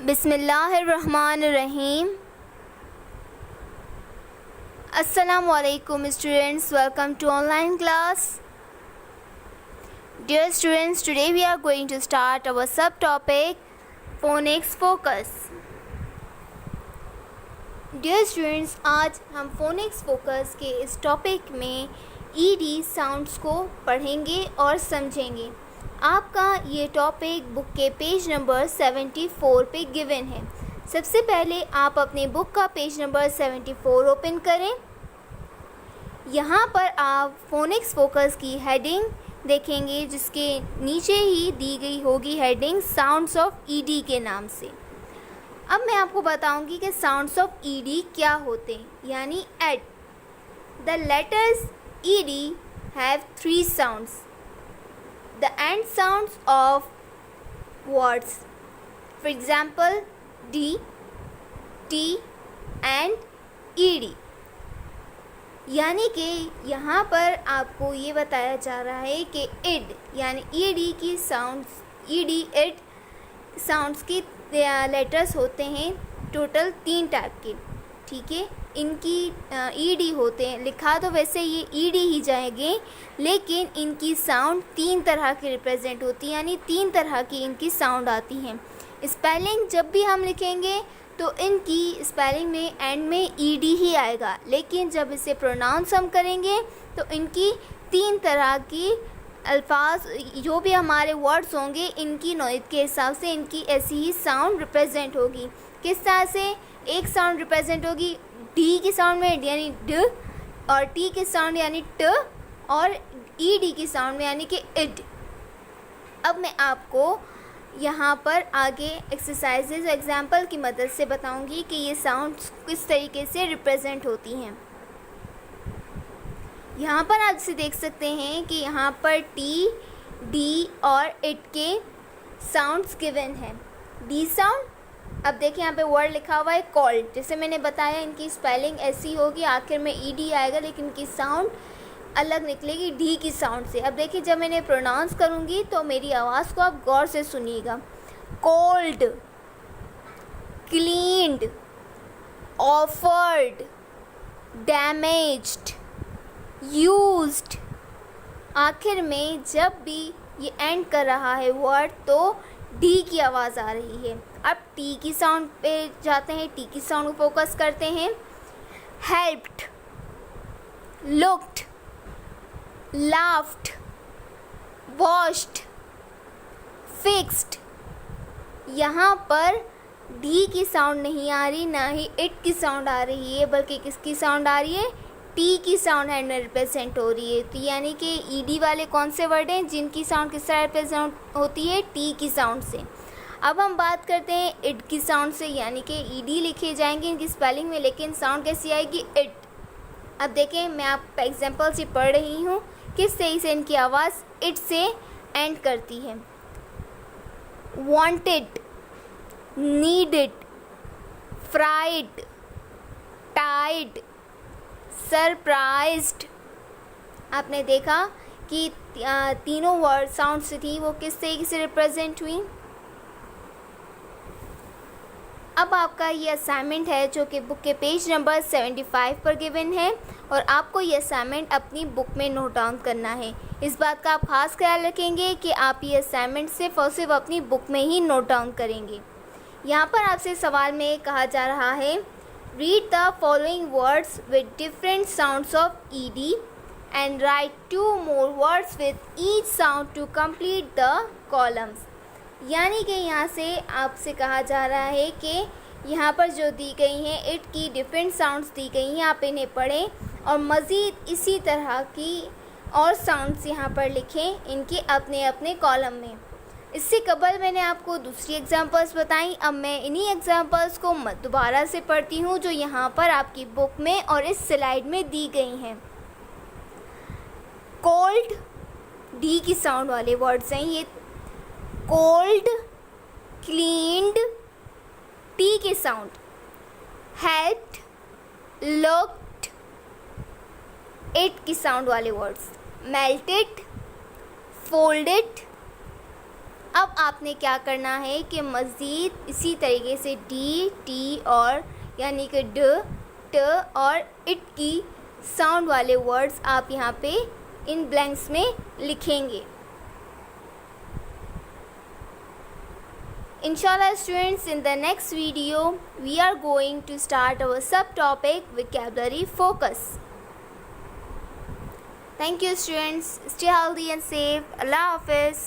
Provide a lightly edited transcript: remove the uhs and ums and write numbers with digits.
बिस्मिल्लाहिर्रहमानिर्रहीम। Assalamualaikum students, welcome to online class. Dear students, today we are going to start our subtopic phonics focus. Dear students, आज हम phonics focus के इस topic में ED sounds को पढ़ेंगे और समझेंगे। आपका ये टॉपिक बुक के पेज नंबर 74 पे गिवन है। सबसे पहले आप अपने बुक का पेज नंबर 74 ओपन करें। यहाँ पर आप फोनिक्स फोकस की हेडिंग देखेंगे, जिसके नीचे ही दी गई होगी हेडिंग साउंड्स ऑफ ईडी के नाम से। अब मैं आपको बताऊंगी कि साउंड्स ऑफ ईडी क्या होते हैं, यानी ed. The letters ED have 3 sounds. The end sounds of words, for example D, T and ED। यानी कि यहाँ पर आपको ये बताया जा रहा है कि इड यानी ED की साउंड्स, ED इड साउंड्स की लेटर्स होते हैं टोटल 3 टाइप के, ठीक है। इनकी ED होते हैं, लिखा तो वैसे ये ED ही जाएंगे, लेकिन इनकी साउंड 3 तरह की रिप्रेजेंट होती है, यानी 3 तरह की इनकी साउंड आती हैं। स्पेलिंग जब भी हम लिखेंगे तो इनकी स्पेलिंग में एंड में ED ही आएगा, लेकिन जब इसे प्रोनाउंस हम करेंगे तो इनकी 3 तरह की अल्फाज, जो भी हमारे वर्ड्स होंगे, इनकी नौइयत के हिसाब से इनकी ऐसी ही साउंड रिप्रेजेंट होगी। किस तरह से? एक साउंड रिप्रेजेंट होगी डी की साउंड में यानी ड, और टी की साउंड यानी ट, और ईडी की साउंड में यानी कि इड। अब मैं आपको यहाँ पर आगे एक्सरसाइजेज एग्जाम्पल की मदद से बताऊंगी कि ये साउंड्स किस तरीके से रिप्रेजेंट होती हैं। यहाँ पर आप इसे देख सकते हैं कि यहाँ पर टी, डी और इट के साउंड्स गिवन हैं। डी साउंड, अब देखिए यहाँ पे वर्ड लिखा हुआ है कॉल्ड। जैसे मैंने बताया इनकी स्पेलिंग ऐसी होगी, आखिर में ईडी आएगा, लेकिन इनकी साउंड अलग निकलेगी डी की साउंड से। अब देखिए जब मैंने प्रोनाउंस करूँगी तो मेरी आवाज़ को आप गौर से सुनिएगा। Cold, cleaned, offered, damaged, used. आखिर में जब भी ये एंड कर रहा है वर्ड तो डी की आवाज़ आ रही है। अब टी की साउंड पे जाते हैं, टी की साउंड को फोकस करते हैं। Helped, looked, laughed, washed, fixed. यहाँ पर डी की साउंड नहीं आ रही, ना ही इट की साउंड आ रही है, बल्कि किसकी साउंड आ रही है? टी की साउंड हैंड में रिप्रेजेंट हो रही है। तो यानी कि ईडी वाले कौन से वर्ड हैं जिनकी साउंड किस तरह रिप्रेजेंट होती है? टी की साउंड से। अब हम बात करते हैं इड की साउंड से, यानी कि ईडी लिखे जाएंगे इनकी स्पेलिंग में, लेकिन साउंड कैसी आएगी? इड। अब देखें मैं आप एग्जाम्पल से पढ़ रही हूँ किस तरह से इनकी आवाज़ इड से एंड करती है। Wanted, needed, fried, tied, surprised. आपने देखा कि तीनों वर्ड साउंड्स थी वो किस तरीके से रिप्रेजेंट हुई। अब आपका ये असाइनमेंट है जो कि बुक के पेज नंबर 75 पर गिवन है, और आपको ये असाइनमेंट अपनी बुक में नोट डाउन करना है। इस बात का आप खास ख्याल रखेंगे कि आप ये असाइनमेंट सिर्फ और सिर्फ अपनी बुक में ही नोट डाउन करेंगे। यहाँ पर आपसे सवाल में कहा जा रहा है, read the following words with different sounds of ED and write 2 more words with each sound to complete the columns। यानी कि यहाँ से आपसे कहा जा रहा है कि यहाँ पर जो दी गई हैं इट की डिफरेंट साउंड्स दी गई हैं, आप इन्हें पढ़ें और मज़ीद इसी तरह की और साउंड्स यहाँ पर लिखें इनके अपने अपने कॉलम में। इससे कबल मैंने आपको दूसरी एग्जांपल्स बताई। अब मैं इन्हीं एग्जांपल्स को दोबारा से पढ़ती हूँ जो यहाँ पर आपकी बुक में और इस स्लाइड में दी गई हैं। कोल्ड, डी की साउंड वाले वर्ड्स हैं ये। कोल्ड, क्लीन्ड, टी की साउंड। हेल्प्ड, लुक्ड, इट की साउंड वाले वर्ड्स। मेल्टेड, फोल्डेड, अब आपने क्या करना है कि मज़ीद इसी तरीके से डी, टी और यानी कि ड, ट और इट की साउंड वाले वर्ड्स आप यहाँ पे इन ब्लैंक्स में लिखेंगे। Inshallah students, in the next video we are going to start our subtopic vocabulary focus. Thank you students. Stay healthy and safe. Allah Hafiz.